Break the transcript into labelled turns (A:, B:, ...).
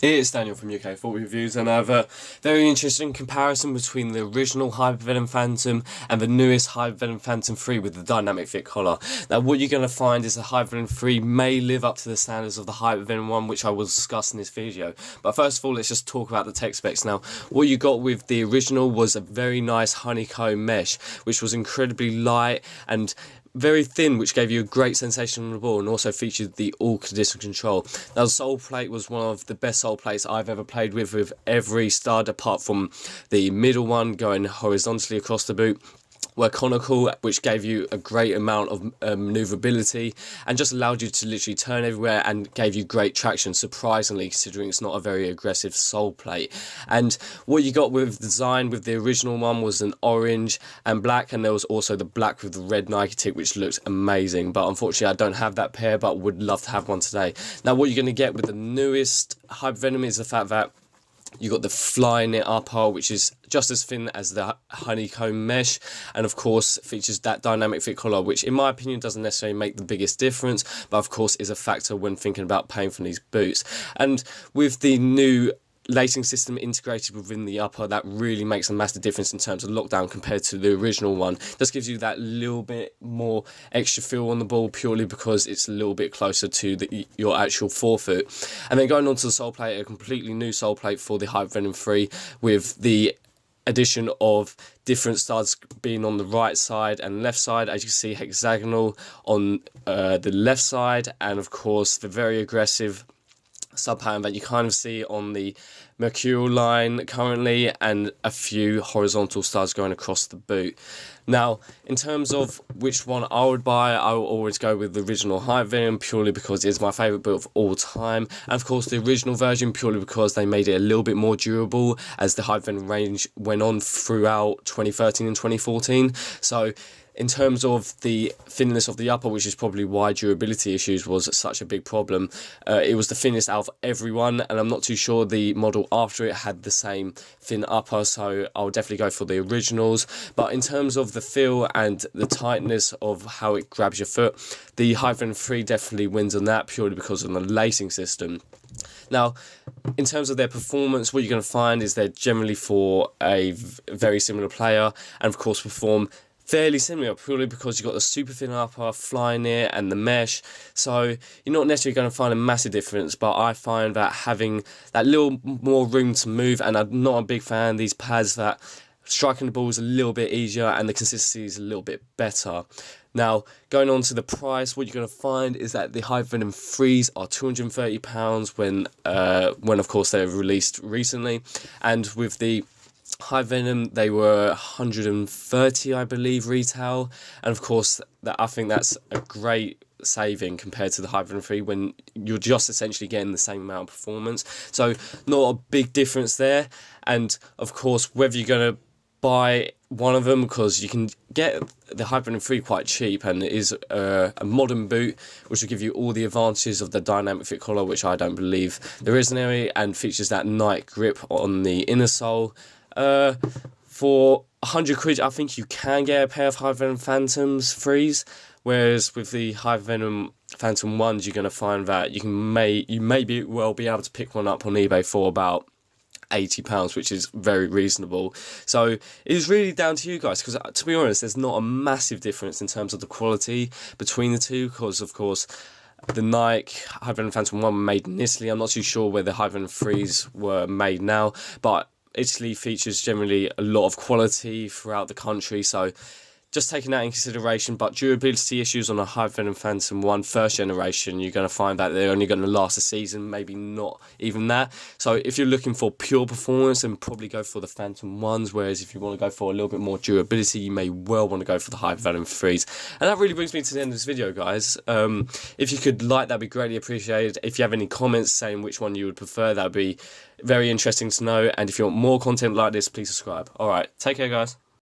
A: It's Daniel from UK Football Reviews, and I have a very interesting comparison between the original Hypervenom Phantom and the newest Hypervenom Phantom 3 with the dynamic fit collar. Now, what you're going to find is the Hypervenom 3 may live up to the standards of the Hypervenom 1, which I will discuss in this video. But first of all, let's just talk about the tech specs. Now, what you got with the original was a very nice honeycomb mesh, which was incredibly light and very thin, which gave you a great sensation on the ball, and also featured the all condition control. Now, the sole plate was one of the best sole plates I've ever played with every stud apart from the middle one going horizontally across the boot, were conical, which gave you a great amount of manoeuvrability and just allowed you to literally turn everywhere and gave you great traction, surprisingly, considering it's not a very aggressive sole plate. And what you got with design with the original one was an orange and black, and there was also the black with the red Nike tick, which looked amazing. But unfortunately, I don't have that pair, but would love to have one today. Now, what you're going to get with the newest Hypervenom is the fact that you got the fly knit upper, which is just as thin as the honeycomb mesh, and of course features that dynamic fit collar, which in my opinion doesn't necessarily make the biggest difference, but of course is a factor when thinking about paying for these boots. And with the new lacing system integrated within the upper, that really makes a massive difference in terms of lockdown compared to the original one. Just gives you that little bit more extra feel on the ball, purely because it's a little bit closer to your actual forefoot. And then going on to the sole plate, a completely new sole plate for the Hypervenom 3 with the addition of different studs being on the right side and left side, as you can see, hexagonal on the left side, and of course the very aggressive sub pattern that you kind of see on the mercurial line currently, and a few horizontal studs going across the boot. Now, in terms of which one I would buy, I will always go with the original Hypervenom, purely because it's my favourite boot of all time, and of course the original version purely because they made it a little bit more durable as the Hypervenom range went on throughout 2013 and 2014. So in terms of the thinness of the upper, which is probably why durability issues was such a big problem, it was the thinnest out of everyone, and I'm not too sure the model after it had the same thin upper, so I'll definitely go for the originals. But in terms of the feel and the tightness of how it grabs your foot, the Hypervenom 3 definitely wins on that, purely because of the lacing system. Now, in terms of their performance, what you're going to find is they're generally for a very similar player, and of course perform fairly similar, purely because you've got the super thin upper, fly knit, and the mesh. So you're not necessarily going to find a massive difference, but I find that having that little more room to move, and I'm not a big fan of these pads, that striking the ball is a little bit easier and the consistency is a little bit better. Now, going on to the price, what you're going to find is that the Hypervenom 3s are £230 when of course they were released recently, and with the Hypervenom they were 130, I believe, retail, and of course I think that's a great saving compared to the Hypervenom 3 when you're just essentially getting the same amount of performance. So not a big difference there. And of course, whether you're going to buy one of them, because you can get the Hypervenom 3 quite cheap, and it is a modern boot which will give you all the advantages of the dynamic fit collar, which I don't believe there is any, and features that night grip on the inner sole. For 100 quid, I think you can get a pair of Hypervenom Phantoms 3s, whereas with the Hypervenom Phantom 1s, you're going to find that you may be able to pick one up on eBay for about £80, which is very reasonable. So it is really down to you guys, because to be honest, there's not a massive difference in terms of the quality between the two, because of course the Nike Hypervenom Phantom 1 were made in Italy. I'm not too sure where the Hypervenom 3s were made now, but Italy features generally a lot of quality throughout the country, so just taking that in consideration. But durability issues on a Hypervenom Phantom 1 first generation, you're going to find that they're only going to last a season, maybe not even that. So if you're looking for pure performance, then probably go for the Phantom 1s, whereas if you want to go for a little bit more durability, you may well want to go for the Hypervenom 3s. And that really brings me to the end of this video, guys. If you could like, that'd be greatly appreciated. If you have any comments saying which one you would prefer, that'd be very interesting to know. And if you want more content like this, please subscribe. Alright, take care, guys.